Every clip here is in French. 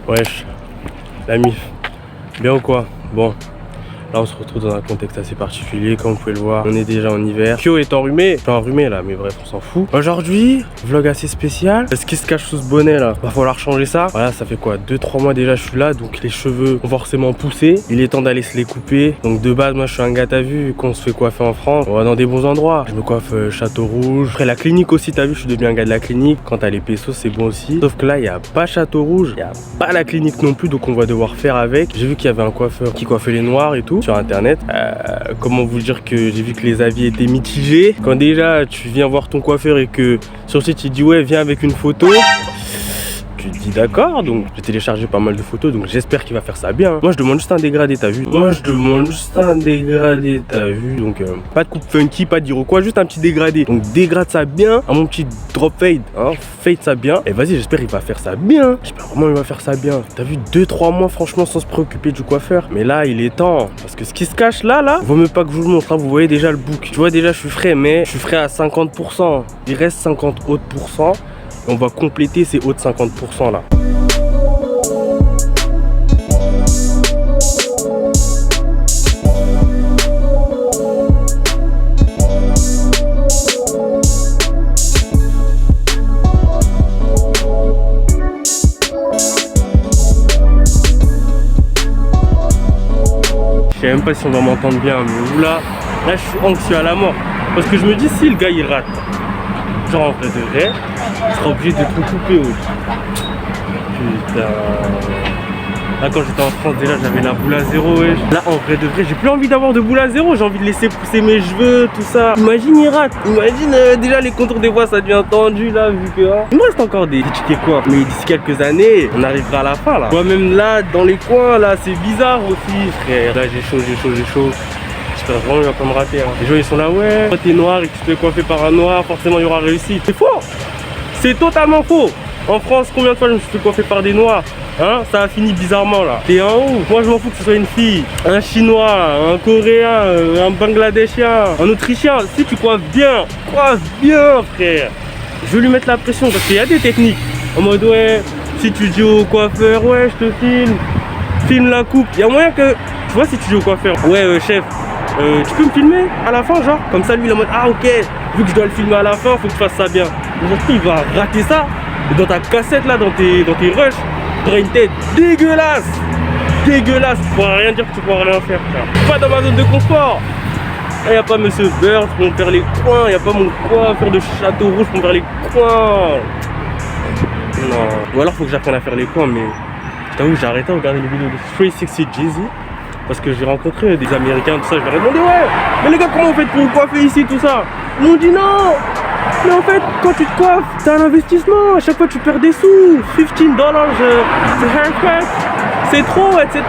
Wesh, la mif, bien ou quoi? Bon, là on se retrouve dans un contexte assez particulier, comme vous pouvez le voir, on est déjà en hiver. Kyo est enrhumé, je suis enrhumé là, mais bref, on s'en fout. Aujourd'hui, vlog assez spécial. Est-ce qu'il se cache sous ce bonnet là? Va falloir changer ça. Voilà, ça fait quoi, 2-3 mois déjà je suis là, donc les cheveux ont forcément poussé. Il est temps d'aller se les couper. Donc de base, moi je suis un gars, t'as vu, qu'on se fait coiffer en France, on va dans des bons endroits. Je me coiffe Château Rouge. Après la clinique aussi, t'as vu, je suis devenu un gars de la clinique. Quand t'as les pesos, c'est bon aussi. Sauf que là, il n'y a pas Château Rouge, il n'y a pas la clinique non plus, donc on va devoir faire avec. J'ai vu qu'il y avait un coiffeur qui coiffait les noirs et tout sur internet. Comment vous dire que j'ai vu que les avis étaient mitigés. Quand déjà tu viens voir ton coiffeur et que sur le site il dit ouais viens avec une photo, tu te dis d'accord, donc j'ai téléchargé pas mal de photos, donc j'espère qu'il va faire ça bien. Moi je demande juste un dégradé, t'as vu? Moi je demande juste un dégradé, t'as vu? Donc pas de coupe funky, pas d'Iroquois, juste un petit dégradé. Donc dégrade ça bien, à mon petit drop fade, hein, fade ça bien. Et vas-y, j'espère qu'il va faire ça bien. J'espère vraiment qu'il va faire ça bien. T'as vu, 2-3 mois franchement sans se préoccuper du coiffeur. Mais là il est temps, parce que ce qui se cache là, vaut mieux pas que je vous le montre, hein. Vous voyez déjà le book. Tu vois déjà je suis frais, mais je suis frais à 50%. Il reste 50 autres %. On va compléter ces autres 50% là. Je sais même pas si on va m'entendre bien, mais là je suis anxieux à la mort. Parce que je me dis, si le gars il rate, genre en vrai de vrai, il sera obligé de tout couper aussi. Putain. Là quand j'étais en France déjà j'avais la boule à zéro, wesh. Là en vrai de vrai j'ai plus envie d'avoir de boule à zéro, j'ai envie de laisser pousser mes cheveux, tout ça. Imagine il rate, imagine déjà les contours des voix ça devient tendu là vu que il me reste encore des tickets coins. Mais d'ici quelques années on arrivera à la fin là. Moi même là dans les coins là c'est bizarre aussi frère. Là j'ai chaud. J'espère vraiment qu'il va pas me rater, hein. Les gens ils sont là, ouais, toi t'es noir et que tu te fais coiffer par un noir, forcément il y aura réussi. C'est faux. C'est totalement faux. En France, combien de fois je me suis fait coiffer par des noirs? Hein, ça a fini bizarrement là. T'es en haut. Moi je m'en fous que ce soit une fille, un chinois, un coréen, un bangladeshien, un autrichien. Si tu coiffes bien frère. Je vais lui mettre la pression parce qu'il y a des techniques. En mode ouais, si tu dis au coiffeur, ouais je te filme la coupe. Il y a moyen que, tu vois, si tu dis au coiffeur, ouais chef, tu peux me filmer à la fin, genre, comme ça lui il est en mode ah ok, vu que je dois le filmer à la fin, faut que je fasse ça bien. Aujourd'hui il va rater ça, et dans ta cassette là, dans tes rushs, tu auras une tête dégueulasse, tu pourras rien dire, que tu pourras rien faire, frère. Pas dans ma zone de confort. Il n'y a pas monsieur Bird pour me faire les coins, il n'y a pas mon coiffeur de Château Rouge pour me faire les coins. Non, ou alors faut que j'apprenne à faire les coins, mais je t'avoue j'ai arrêté de regarder les vidéos de 360 Jeezy. Parce que j'ai rencontré des Américains, tout ça, je leur ai demandé ouais, mais les gars comment vous faites pour vous coiffer ici, tout ça? Ils m'ont dit non, mais en fait quand tu te coiffes, c'est un investissement, à chaque fois tu perds des sous, $15, c'est haircut, c'est trop, etc.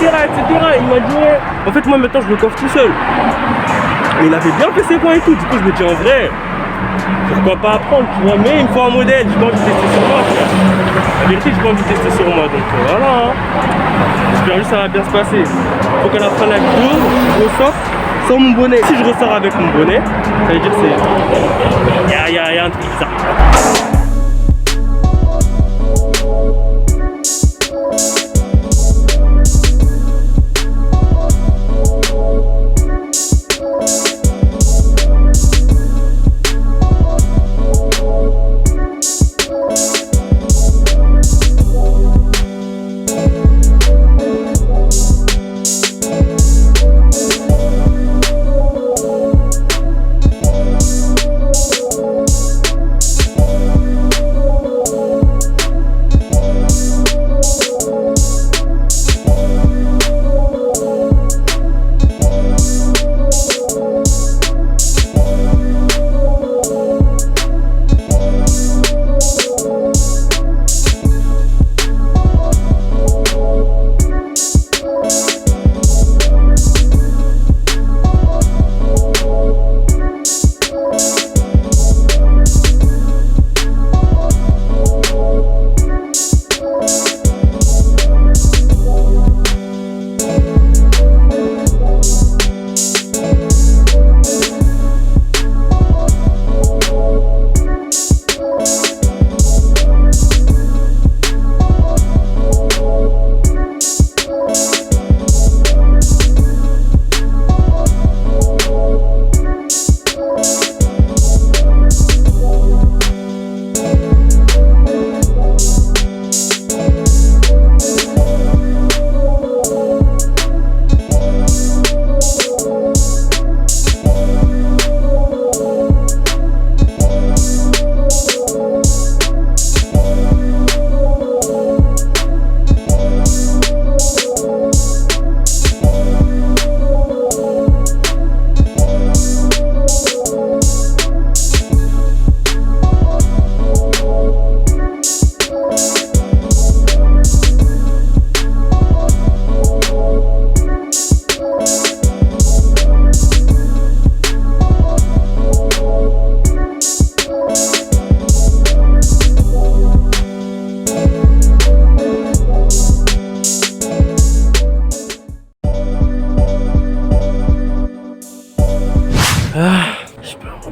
Il m'a dit ouais, en fait moi maintenant je me coiffe tout seul. Et il avait bien fait ses coins et tout, du coup je me dis en vrai, pourquoi pas apprendre, tu vois, mais il me faut un modèle, j'ai pas envie de tester sur moi, la vérité j'ai pas envie de tester sur moi, donc voilà, hein. J'espère juste que ça va bien se passer. Faut qu'à la fin de la vidéo, je ressors sans mon bonnet. Si je ressors avec mon bonnet, ça veut dire que c'est... Il y a un truc bizarre.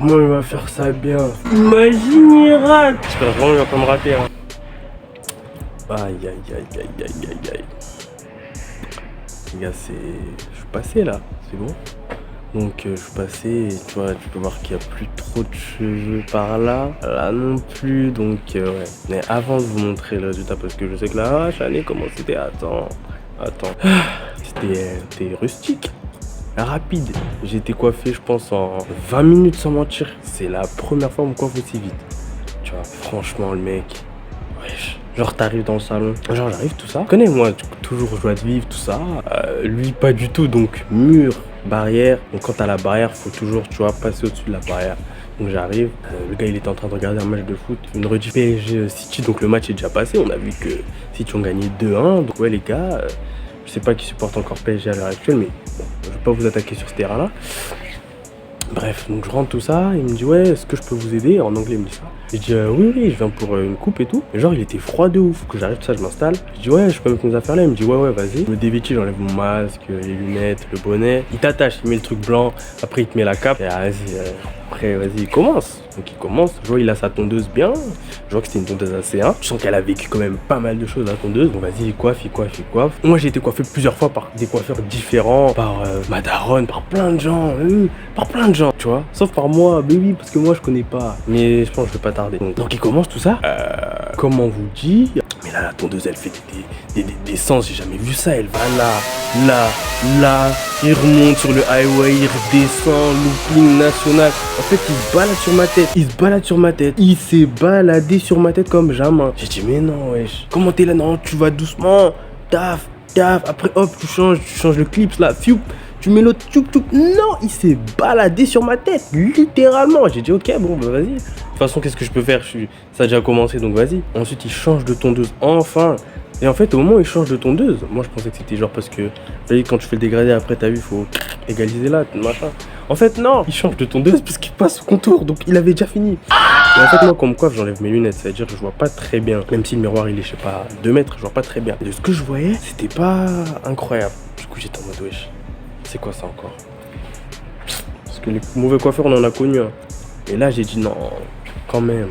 Comment il va faire ça bien? Imagine, il rate. J'espère vraiment qu'il va pas me rater. Hein. Aïe, aïe, aïe, aïe, aïe, aïe, aïe. Les gars, je suis passé là, c'est bon. Donc je suis passé et tu vois, tu peux voir qu'il n'y a plus trop de cheveux par là. Là non plus, donc ouais. Mais avant de vous montrer le résultat, parce que je sais que là, Chané, comment c'était? Attends. C'était rustique. Rapide. J'ai été coiffé, je pense, en 20 minutes sans mentir. C'est la première fois qu'on me coiffe aussi vite. Tu vois, franchement, le mec, wesh. Genre, t'arrives dans le salon, genre, j'arrive, tout ça. Tu connais, moi, toujours joie de vivre, tout ça. Lui, pas du tout, donc mur, barrière. Donc, quand t'as la barrière, faut toujours, tu vois, passer au-dessus de la barrière. Donc, j'arrive. Le gars, il était en train de regarder un match de foot, une rediff PSG City. Donc, le match est déjà passé. On a vu que City ont gagné 2-1. Donc, ouais, les gars, je sais pas qui supporte encore PSG à l'heure actuelle, mais bon, je vais pas vous attaquer sur ce terrain-là. Bref, donc je rentre tout ça, il me dit ouais, est-ce que je peux vous aider? En anglais il me dit ça. Je dis oui, je viens pour une coupe et tout. Et genre il était froid de ouf, que j'arrive tout ça, je m'installe. Je dis ouais, je peux mettre mes affaires là. Il me dit ouais, vas-y. Je me dévêtis, j'enlève mon masque, les lunettes, le bonnet. Il t'attache, il met le truc blanc, après il te met la cape. Et vas-y, après vas-y, il commence. Donc il commence, je vois il a sa tondeuse bien. Je vois que c'était une tondeuse AC1. Je sens qu'elle a vécu quand même pas mal de choses la tondeuse. Bon vas-y, il coiffe. Moi j'ai été coiffé plusieurs fois par des coiffeurs différents, par ma daronne, par plein de gens, tu vois. Sauf par moi, mais oui, parce que moi je connais pas. Mais je pense que je vais pas tarder. Donc il commence tout ça. Comment on vous dit? Mais là la tondeuse elle fait des sens, j'ai jamais vu ça. Elle va là, il remonte sur le highway, il redescend, looping national. En fait il se balade sur ma tête, il s'est baladé sur ma tête comme jamais. J'ai dit mais non wesh, comment t'es là? Non, tu vas doucement, taf, après hop tu changes le clip là, fiou. Tu mets l'autre tchouk. Non, il s'est baladé sur ma tête, littéralement. J'ai dit ok, bon bah vas-y. De toute façon, qu'est-ce que je peux faire? Ça a déjà commencé, donc vas-y. Ensuite, il change de tondeuse, enfin. Et en fait, au moment où il change de tondeuse, moi je pensais que c'était genre parce que quand tu fais le dégradé, après t'as vu, il faut égaliser là, machin. En fait, non, il change de tondeuse parce qu'il passe au contour, donc il avait déjà fini. Et en fait, moi, quand on me coiffe, j'enlève mes lunettes, c'est-à-dire que je vois pas très bien. Même si le miroir il est, je sais pas, 2 mètres, je vois pas très bien. Et de ce que je voyais, c'était pas incroyable. Du coup, j'étais en mode wesh. C'est quoi ça encore? Parce que les mauvais coiffeurs, on en a connu. Hein. Et là, j'ai dit non, quand même.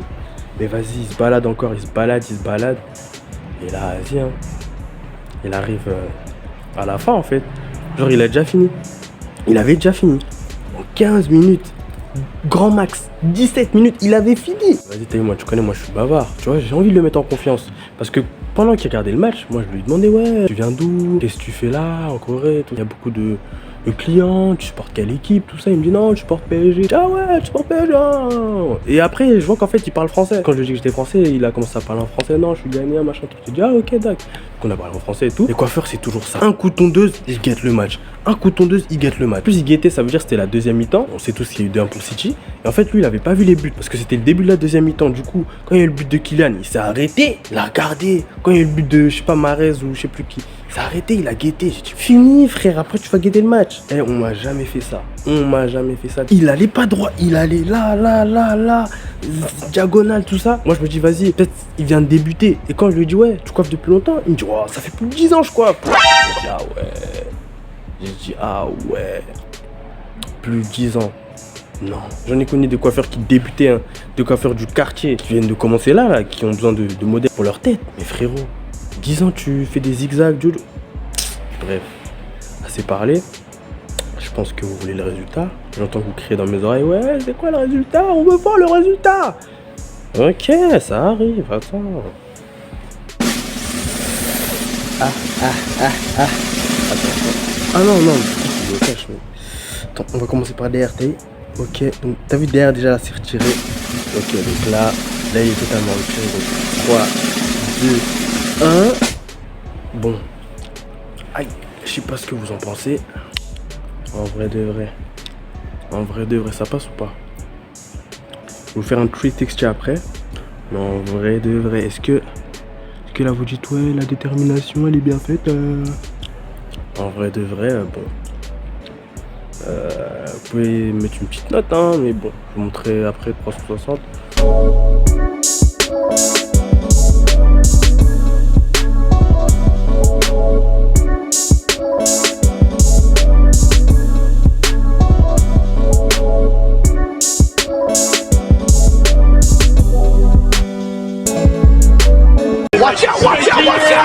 Mais vas-y, il se balade encore, il se balade. Et là, vas-y, hein. Il arrive à la fin, en fait. Genre, il a déjà fini. Il avait déjà fini. En 15 minutes, grand max, 17 minutes, il avait fini. Vas-y, t'as vu, moi, tu connais, moi, je suis bavard. Tu vois, j'ai envie de le mettre en confiance. Parce que pendant qu'il regardait le match, moi, je lui demandais, ouais, tu viens d'où? Qu'est-ce que tu fais là, en Corée? Il y a beaucoup de clients, tu supportes quelle équipe, tout ça. Il me dit non, je supporte PSG. Ah ouais, tu supportes PSG. Et après, je vois qu'en fait, il parle français. Quand je lui ai dit que j'étais français, il a commencé à parler en français. Non, je suis ghanéen, machin. J'ai dit ah ok, d'accord. Donc on a parlé en français et tout. Les coiffeurs, c'est toujours ça. Un coup de tondeuse, ils guettent le match. Plus il guettait, ça veut dire que c'était la deuxième mi-temps. On sait tous qu'il y a eu 2-1 pour City. Et en fait, lui, il avait pas vu les buts parce que c'était le début de la deuxième mi-temps. Du coup, quand il y a eu le but de Kylian, il s'est arrêté, il a regardé. Quand il y a eu le but de, je sais pas, Mahrez ou je sais plus qui, il s'est arrêté, il a guetté. J'ai dit fini, frère, après tu vas guetter le match. Eh, on m'a jamais fait ça. Il allait pas droit, il allait là, diagonale, tout ça. Moi, je me dis, vas-y, peut-être il vient de débuter. Et quand je lui dis, ouais, tu coiffes depuis longtemps, il me dit, oh, ça fait plus de 10 ans, je coiffe. J'ai dit, ah ouais, plus de 10 ans. Non, j'en ai connu des coiffeurs qui débutaient, hein, des coiffeurs du quartier qui viennent de commencer là, qui ont besoin de modèles pour leur tête. Mais frérot, 10 ans, tu fais des zigzags, Jojo. Bref, assez parlé. Je pense que vous voulez le résultat. J'entends que vous criez dans mes oreilles, ouais, c'est quoi le résultat? On veut voir le résultat. Ok, ça arrive, attends. Attends. Ah non, je le cache, mais... Attends, on va commencer par DR, t'as vu? Ok, donc t'as vu DR déjà là, c'est retiré. Ok, donc là, il est totalement retiré. Donc 3, 2, 1. Bon. Aïe, je sais pas ce que vous en pensez. En vrai de vrai, ça passe ou pas? Je vais vous faire un tree texture après. Mais en vrai de vrai, est-ce que là vous dites ouais, la détermination elle est bien faite? En vrai de vrai, bon. Vous pouvez mettre une petite note, hein, mais bon, je vous montrerai après 360. watch out, watch out, watch out.